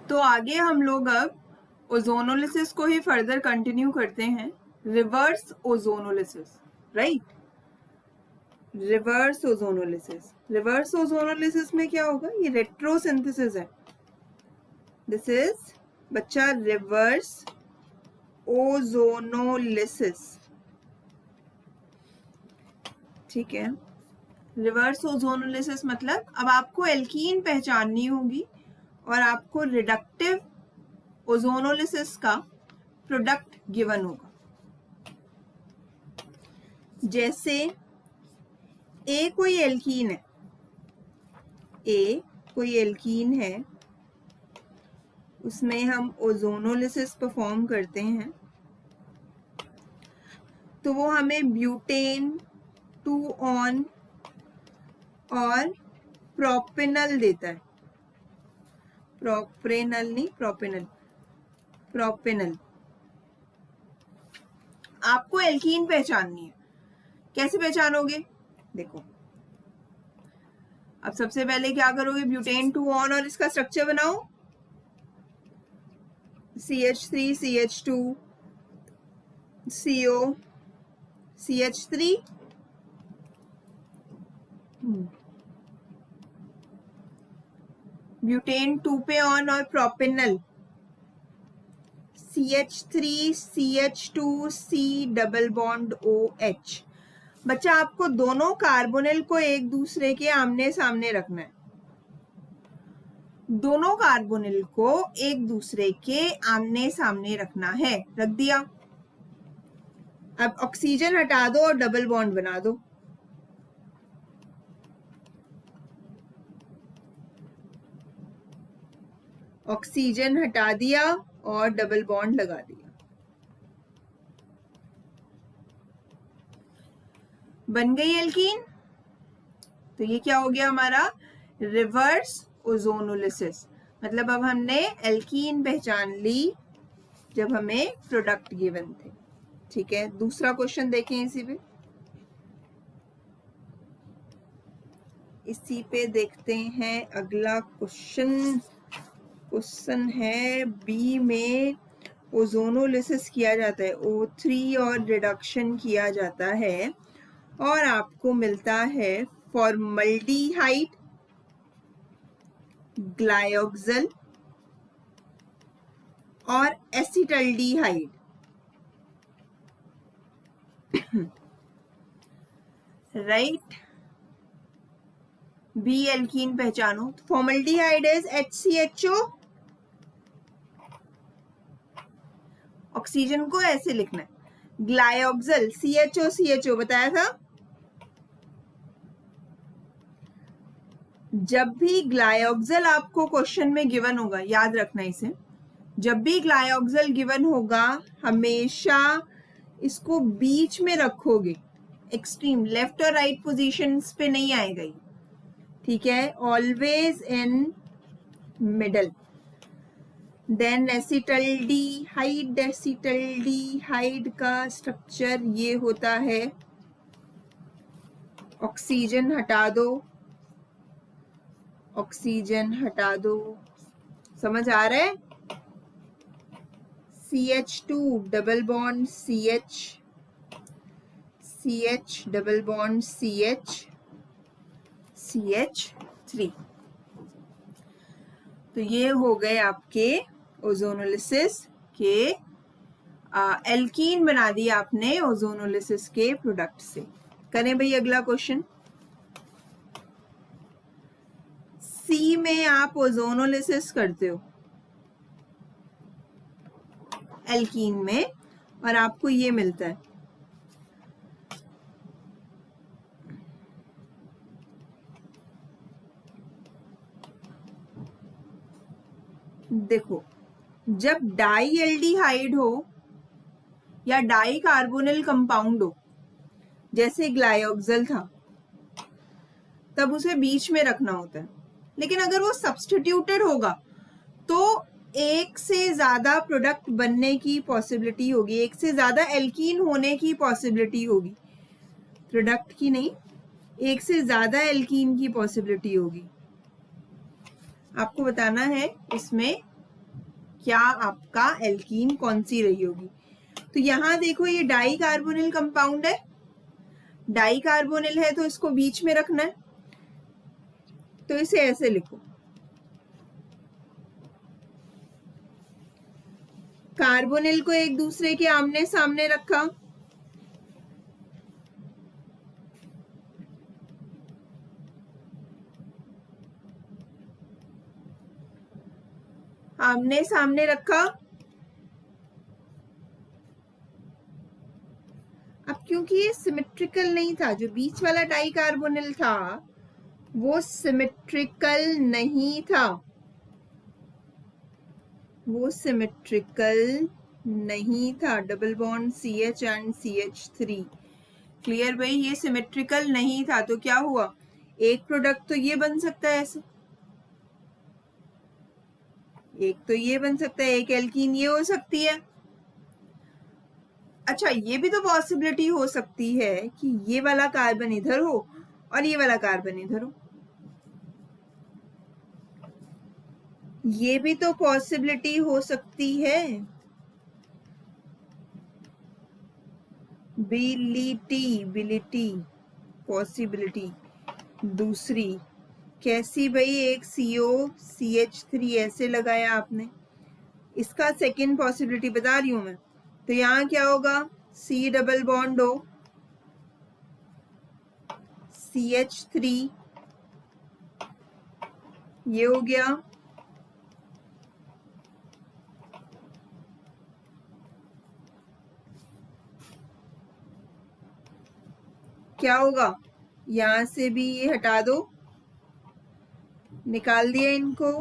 तो आगे हम लोग अब ओजोनोलिसिस को ही फर्दर कंटिन्यू करते हैं, reverse ozonolysis, right. Reverse ozonolysis, reverse ozonolysis में क्या होगा, ये रेट्रोसिंथेसिस है। दिस इज बच्चा रिवर्स ओजोनोलिसिस, ठीक है। रिवर्स ओजोनोलिसिस मतलब अब आपको एल्कीन पहचाननी होगी और आपको रिडक्टिव ओजोनोलिसिस का प्रोडक्ट गिवन होगा। जैसे ए कोई एल्कीन है, ए कोई एल्कीन है, उसमें हम ओजोनोलिसिस परफॉर्म करते हैं तो वो हमें ब्यूटेन 2 ऑन और प्रोपेनल देता है। प्रोपेनल नहीं, प्रोपेनल, प्रोपेनल। आपको एल्कीन पहचाननी है, कैसे पहचानोगे, देखो अब सबसे पहले क्या करोगे, ब्यूटेन 2 ऑन और इसका स्ट्रक्चर बनाओ, CH3 CH2 CO CH3 butane 2 पे ऑन और propanal CH3 CH2 C double bond OH। बच्चा आपको दोनों कार्बोनिल को एक दूसरे के आमने सामने रखना है, दोनों कार्बोनिल को एक दूसरे के आमने सामने रखना है, रख दिया। अब ऑक्सीजन हटा दो और डबल बॉन्ड बना दो, ऑक्सीजन हटा दिया और डबल बॉन्ड लगा दिया, बन गई एल्कीन। तो ये क्या हो गया हमारा, रिवर्स ओजोनोलिसिस। मतलब अब हमने एल्कीन पहचान ली जब हमें प्रोडक्ट गिवन थे, ठीक है। दूसरा क्वेश्चन देखें, इसी पे देखते हैं अगला क्वेश्चन। क्वेश्चन है बी में ओजोनोलिसिस किया जाता है, O3 और रिडक्शन किया जाता है और आपको मिलता है फॉर्मल्डिहाइड, ग्लायोक्सल और एसिटल्डिहाइड। राइट, बी एल्कीन पहचानो। फॉर्मल्डिहाइड इज HCHO, ऑक्सीजन को ऐसे लिखना है, ग्लायोक्सल CHO बताया था। जब भी ग्लायोक्सल आपको क्वेश्चन में गिवन होगा, याद रखना इसे, जब भी ग्लायोक्सल गिवन होगा हमेशा इसको बीच में रखोगे, एक्सट्रीम लेफ्ट और राइट पोजीशंस पे नहीं आएगा ये, ठीक है, always in middle. Then acetaldehyde, acetaldehyde का स्ट्रक्चर ये होता है, ऑक्सीजन हटा दो, ऑक्सीजन हटा दो, समझ आ रहा है, CH2 double bond CH, CH double bond CH, CH3। तो ये हो गए आपके ओजोनोलिसिस के एल्कीन बना दिया आपने ओजोनोलिसिस के प्रोडक्ट से। करें भाई अगला क्वेश्चन। सी में आप ओजोनोलिसिस करते हो एल्कीन में और आपको ये मिलता है, देखो जब डाई एल्डिहाइड हो या डाई कार्बोनिल कंपाउंड हो, जैसे ग्लायोक्सल था, तब उसे बीच में रखना होता है। लेकिन अगर वो सब्स्टिट्यूटेड होगा तो एक से ज्यादा प्रोडक्ट बनने की पॉसिबिलिटी होगी, एक से ज्यादा एल्कीन होने की पॉसिबिलिटी होगी, प्रोडक्ट की नहीं, एक से ज्यादा एल्कीन की पॉसिबिलिटी होगी। आपको बताना है इसमें क्या आपका एल्कीन कौन सी रही होगी। तो यहां देखो ये डाई कार्बोनिल कंपाउंड है, डाई कार्बोनिल है तो इसको बीच में रखना है, तो इसे ऐसे लिखो, कार्बोनिल को एक दूसरे के आमने सामने रखा, आमने सामने रखा। अब क्योंकि ये सिमेट्रिकल नहीं था, जो बीच वाला डाई कार्बोनिल था वो सिमेट्रिकल नहीं था, वो सिमेट्रिकल नहीं था, double bond CH and CH3। Clear भाई, ये सिमेट्रिकल नहीं था, तो क्या हुआ, एक प्रोडक्ट तो ये बन सकता है ऐसे, एक तो ये बन सकता है, एक एल्कीन ये हो सकती है। अच्छा, ये भी तो पॉसिबिलिटी हो सकती है कि ये वाला कार्बन इधर हो और ये वाला कार्बन इधर हो, ये भी तो पॉसिबिलिटी हो सकती है। बिलिटी पॉसिबिलिटी दूसरी कैसी भाई, एक COCH3 ऐसे लगाया आपने, इसका सेकेंड पॉसिबिलिटी बता रही हूं मैं। तो यहाँ क्या होगा, C double bond O CH3, ये हो गया, क्या होगा, यहां से भी ये हटा दो, निकाल दिया इनको,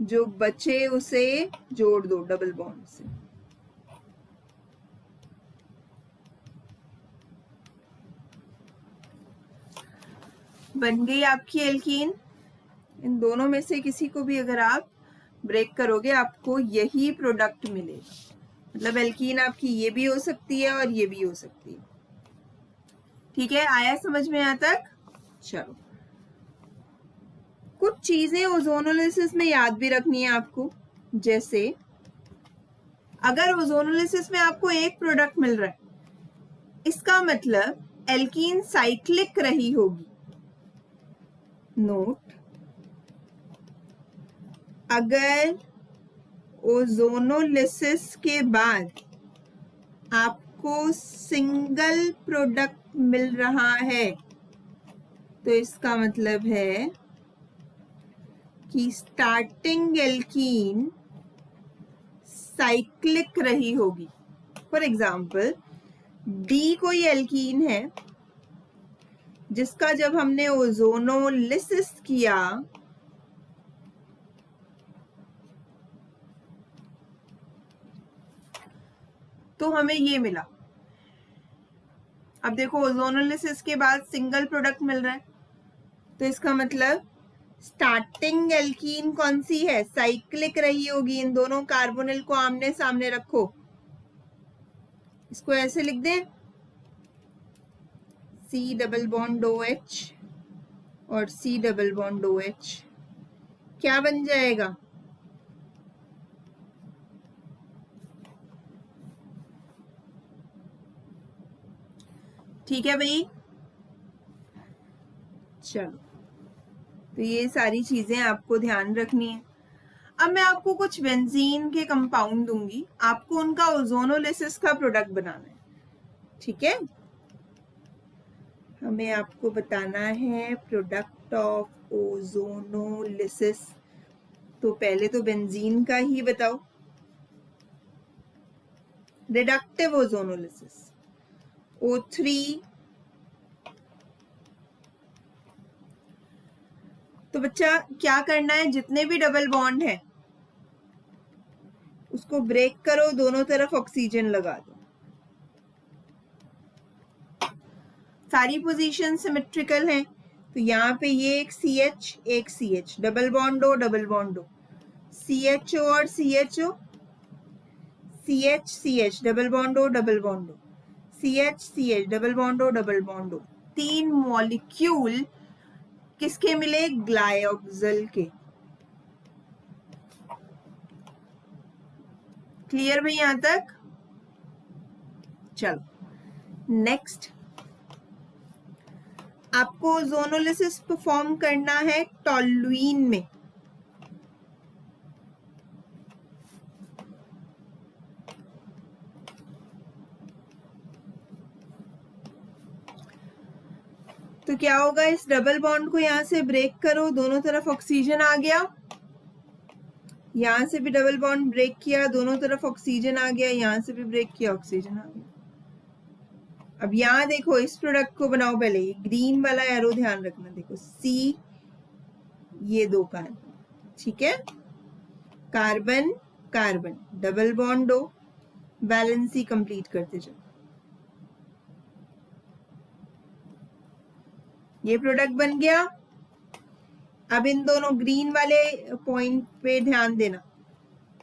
जो बचे उसे जोड़ दो डबल बॉन्ड से, बन गई आपकी एल्कीन। इन दोनों में से किसी को भी अगर आप ब्रेक करोगे आपको यही प्रोडक्ट मिलेगा, मतलब एल्कीन आपकी ये भी हो सकती है और ये भी हो सकती है। ठीक है, आया समझ में यहाँ तक। चलो, कुछ चीजें ओजोनोलिसिस में याद भी रखनी है आपको, जैसे अगर ओजोनोलिसिस में आपको एक प्रोडक्ट मिल रहा है, इसका मतलब एल्कीन साइक्लिक रही होगी। नोट, अगर ओजोनोलिसिस के बाद आपको सिंगल प्रोडक्ट मिल रहा है तो इसका मतलब है कि स्टार्टिंग एल्कीन साइक्लिक रही होगी। फॉर एग्जाम्पल, डी कोई एल्कीन है जिसका जब हमने ओजोनोलिसिस किया तो हमें ये मिला। अब देखो, ओजोनोलिसिस के बाद सिंगल प्रोडक्ट मिल रहा है, तो इसका मतलब स्टार्टिंग एल्कीन कौन सी है, साइक्लिक रही होगी। इन दोनों कार्बोनिल को आमने सामने रखो, इसको ऐसे लिख दें, C डबल बॉन्ड OH और C डबल बॉन्ड OH, क्या बन जाएगा, ठीक है भाई। चलो, तो ये सारी चीजें आपको ध्यान रखनी है। अब मैं आपको कुछ बेंजीन के कंपाउंड दूंगी, आपको उनका ओजोनोलिसिस का प्रोडक्ट बनाना है। ठीक है, हमें आपको बताना है प्रोडक्ट ऑफ ओजोनोलिसिस। तो पहले तो बेंजीन का ही बताओ, रिडक्टिव ओजोनोलिसिस O3, तो बच्चा क्या करना है, जितने भी डबल बॉन्ड है उसको ब्रेक करो, दोनों तरफ ऑक्सीजन लगा दो, सारी पोजीशन सिमेट्रिकल हैं। तो यहाँ पे ये एक CH एक CH, डबल बॉन्ड हो डबल बॉन्ड हो, CHO और CHO, CH CH double bond हो डबल बॉन्ड हो, CH CH डबल बॉन्ड हो डबल बॉन्ड हो। तीन मॉलिक्यूल किसके मिले, ग्लायोक्सिल के। क्लियर भाई यहां तक? चलो नेक्स्ट, आपको ओजोनोलिसिस परफॉर्म करना है टोल्यूइन में। तो क्या होगा, इस डबल बॉन्ड को यहां से ब्रेक करो, दोनों तरफ ऑक्सीजन आ गया, यहां से भी डबल बॉन्ड ब्रेक किया, दोनों तरफ ऑक्सीजन आ गया, यहां से भी ब्रेक किया, ऑक्सीजन आ गया। अब यहां देखो, इस प्रोडक्ट को बनाओ पहले, ये ग्रीन वाला एरो ध्यान रखना, देखो सी, ये दो कार्बन, ठीक है, कार्बन कार्बन डबल बॉन्ड हो, वैलेंसी कंप्लीट करते जाओ। ये प्रोडक्ट बन गया। अब इन दोनों ग्रीन वाले पॉइंट पे ध्यान देना,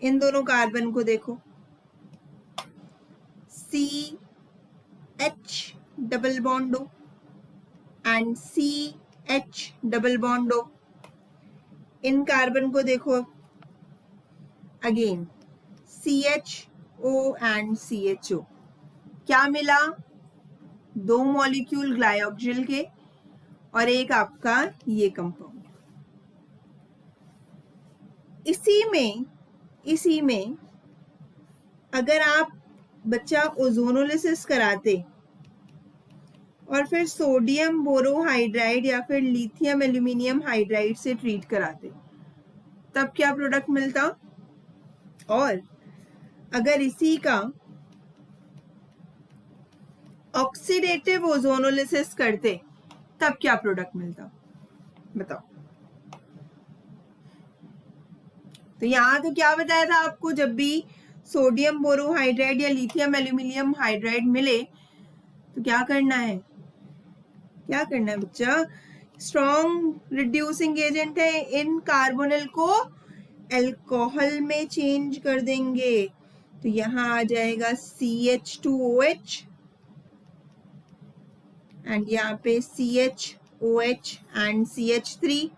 इन दोनों कार्बन को देखो, C H double bond O and C H double bond O. इन कार्बन को देखो, again C H O and C H O. क्या मिला, दो मॉलिक्यूल ग्लाइऑक्सिल के और एक आपका ये कंपाउंड। इसी में अगर आप बच्चा ओजोनोलिसिस कराते और फिर सोडियम बोरोहाइड्राइड या फिर लिथियम एल्यूमिनियम हाइड्राइड से ट्रीट कराते, तब क्या प्रोडक्ट मिलता? और अगर इसी का ऑक्सीडेटिव ओजोनोलिसिस करते, तब क्या प्रोडक्ट मिलता? बताओ। तो यहां तो क्या बताया था आपको, जब भी सोडियम बोरोहाइड्राइड या लिथियम एल्यूमिनियम हाइड्राइड मिले तो क्या करना है, क्या करना है बच्चा, स्ट्रॉन्ग रिड्यूसिंग एजेंट है, इन कार्बोनिल को अल्कोहल में चेंज कर देंगे। तो यहां आ जाएगा CH2OH एंड यहाँ पे CHOH एंड CH3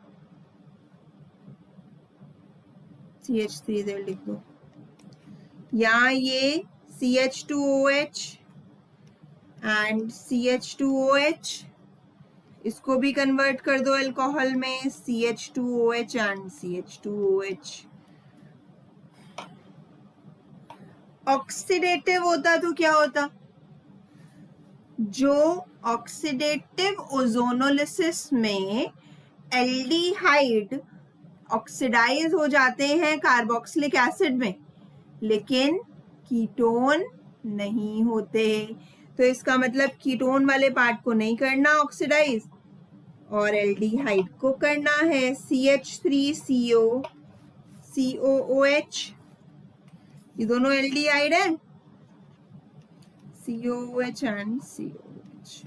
इधर लिख दो, यहाँ ये CH2OH एंड CH2OH, इसको भी कन्वर्ट कर दो अल्कोहल में, CH2OH एंड CH2OH। ऑक्सीडेटिव होता तो क्या होता, जो ऑक्सीडेटिव ओजोनोलिसिस में एल्डिहाइड ऑक्सीडाइज हो जाते हैं कार्बोक्सिलिक एसिड में, लेकिन कीटोन नहीं होते। तो इसका मतलब कीटोन वाले पार्ट को नहीं करना ऑक्सीडाइज, और एल्डिहाइड को करना है, CH3CO COOH, ये दोनों एल्डिहाइड है, COOH एंड COOH।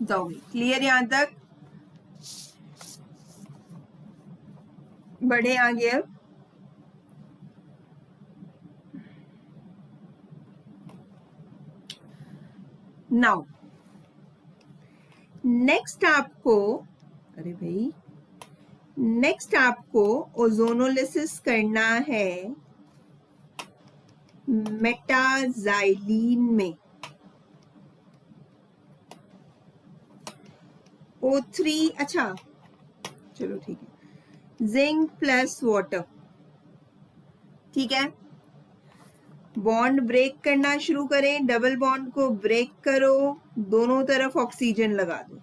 तो क्लियर यहां तक? बढ़े आगे। अब नाउ नेक्स्ट आपको, अरे भाई, नेक्स्ट आपको ओजोनोलिसिस करना है मेटाजाइलीन में। O3, अच्छा चलो ठीक है, जिंक प्लस वाटर, ठीक है, बॉन्ड ब्रेक करना शुरू करें, डबल बॉन्ड को ब्रेक करो, दोनों तरफ ऑक्सीजन लगा दो,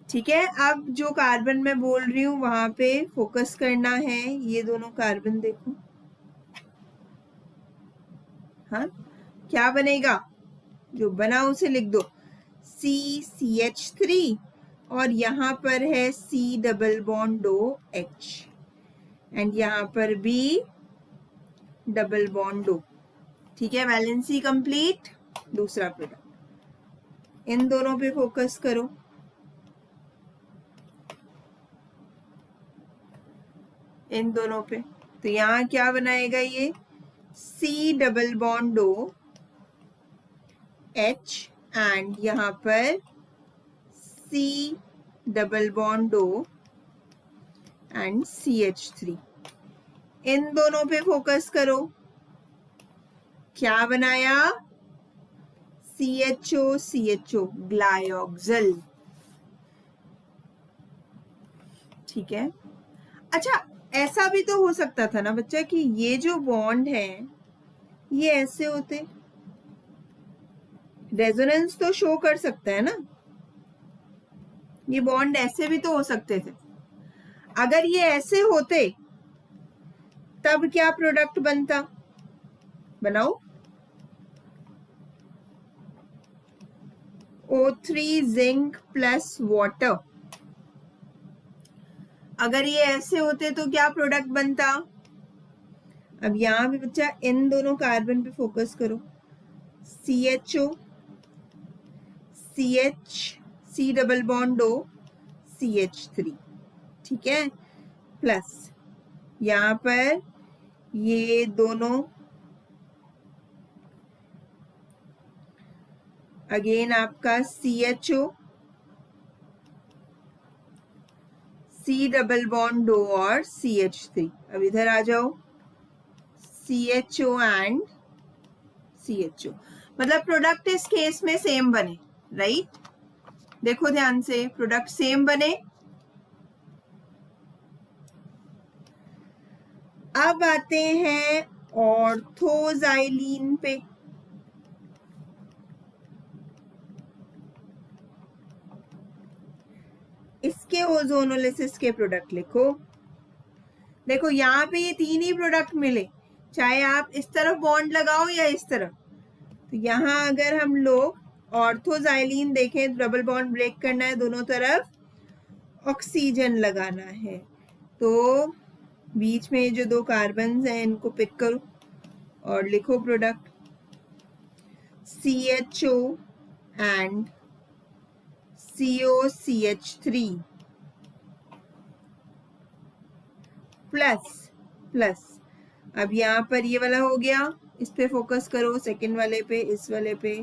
ठीक है। अब जो कार्बन मैं बोल रही हूं वहां पे फोकस करना है, ये दोनों कार्बन देखो, हाँ क्या बनेगा, जो बना उसे लिख दो, CH3 और यहाँ पर है C double bond OH and यहाँ पर भी डबल बॉन्ड O, ठीक है, वैलेंसी कंप्लीट। दूसरा प्रोडक्ट, इन दोनों पे फोकस करो, इन दोनों पे। तो यहाँ क्या बनाएगा, ये C double bond OH and यहाँ पर C double bond O and CH3, इन दोनों पे फोकस करो। क्या बनाया? CHO ग्लायोक्सिल। ठीक है। अच्छा, ऐसा भी तो हो सकता था ना बच्चा कि ये जो बॉन्ड है ये ऐसे होते, रेजोनेंस तो शो कर सकता है ना, ये बॉन्ड ऐसे भी तो हो सकते थे। अगर ये ऐसे होते तब क्या प्रोडक्ट बनता? बनाओ। O3 zinc plus water. अगर ये ऐसे होते तो क्या प्रोडक्ट बनता? अब यहां भी बच्चा इन दोनों कार्बन पे फोकस करो। CHO, CH, C double bond O, CH3। ठीक है, प्लस यहां पर ये दोनों अगेन आपका CHO, C double bond O और CH3। अब इधर आ जाओ, CHO एंड CHO, मतलब प्रोडक्ट इस केस में सेम बने, राइट? देखो ध्यान से, प्रोडक्ट सेम बने। अब आते हैं ऑर्थोजाइलिन पे। इसके ओजोनोलिसिस के प्रोडक्ट लिखो। देखो यहाँ पे ये तीन ही प्रोडक्ट मिले, चाहे आप इस तरफ बॉन्ड लगाओ या इस तरफ। तो यहाँ अगर हम लोग ऑर्थोजाइलिन देखें, डबल बॉन्ड ब्रेक करना है, दोनों तरफ ऑक्सीजन लगाना है, तो बीच में जो दो कार्बन हैं इनको पिक करो और लिखो product CHO and COCH3 plus plus. अब यहाँ पर ये वाला हो गया, इस पे फोकस करो, सेकंड वाले पे, इस वाले पे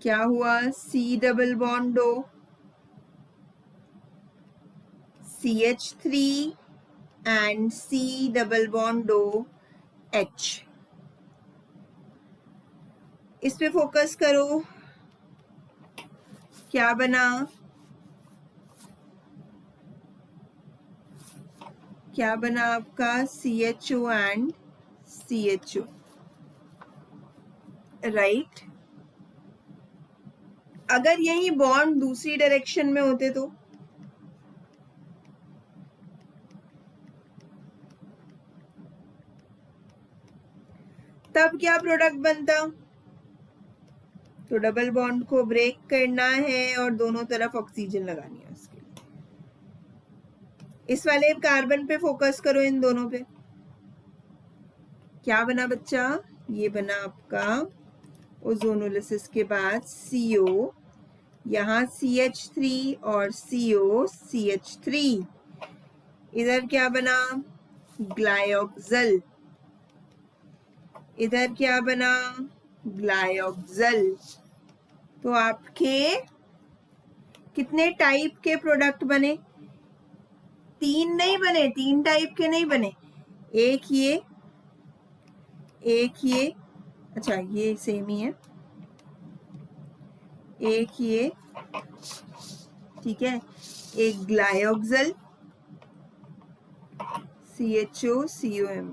क्या हुआ? C double bond O, CH3 and C double bond O H। इस पे फोकस करो, क्या बना? क्या बना आपका? CHO and CHO, right? अगर यही बॉन्ड दूसरी डायरेक्शन में होते तो तब क्या प्रोडक्ट बनता? तो डबल बॉन्ड को ब्रेक करना है और दोनों तरफ ऑक्सीजन लगानी है उसके लिए। इस वाले कार्बन पे फोकस करो, इन दोनों पे। क्या बना बच्चा? ये बना आपका ओजोनोलिसिस के बाद CO, यहाँ CH3 और CO CH3। इधर क्या बना? ग्लायोक्सिल। इधर क्या बना? ग्लायोक्सिल। तो आपके कितने टाइप के प्रोडक्ट बने? तीन नहीं बने, तीन टाइप के नहीं बने, एक ये, अच्छा ये सेम ही है, एक ये, ठीक है, एक ग्लायोक्सिल CHO COM,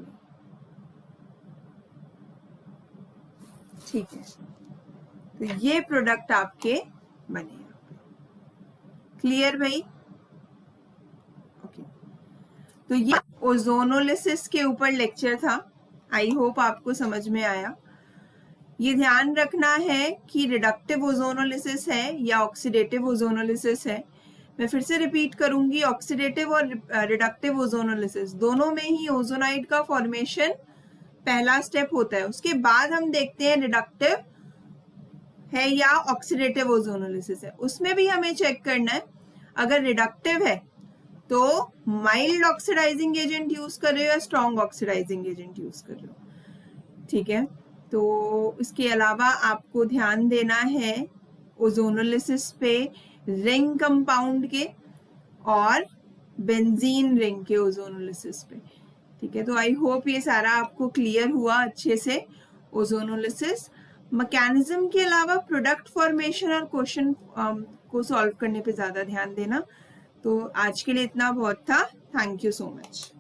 ठीक है। तो ये प्रोडक्ट आपके बने। क्लियर भाई? ओके, तो ये ओजोनोलिसिस के ऊपर लेक्चर था। आई होप आपको समझ में आया। ये ध्यान रखना है कि रिडक्टिव ओजोनोलिसिस है या ऑक्सीडेटिव ओजोनोलिसिस है। मैं फिर से रिपीट करूंगी, ऑक्सीडेटिव और रिडक्टिव ओजोनोलिसिस दोनों में ही ओजोनाइड का फॉर्मेशन पहला स्टेप होता है। उसके बाद हम देखते हैं रिडक्टिव है या ऑक्सीडेटिव ओजोनोलिसिस है। उसमें भी हमें चेक करना है, अगर रिडक्टिव है तो माइल्ड ऑक्सीडाइजिंग एजेंट यूज कर रहे हो या स्ट्रॉन्ग ऑक्सीडाइजिंग एजेंट यूज कर रहे हो। ठीक है, तो इसके अलावा आपको ध्यान देना है ओजोनोलिसिस पे रिंग कंपाउंड के और बेंजीन रिंग के ओजोनोलिसिस पे। ठीक है, तो आई होप ये सारा आपको क्लियर हुआ अच्छे से। ओजोनोलिसिस मैकेनिज्म के अलावा प्रोडक्ट फॉर्मेशन और क्वेश्चन को सॉल्व करने पे ज्यादा ध्यान देना। तो आज के लिए इतना बहुत था। Thank you so much.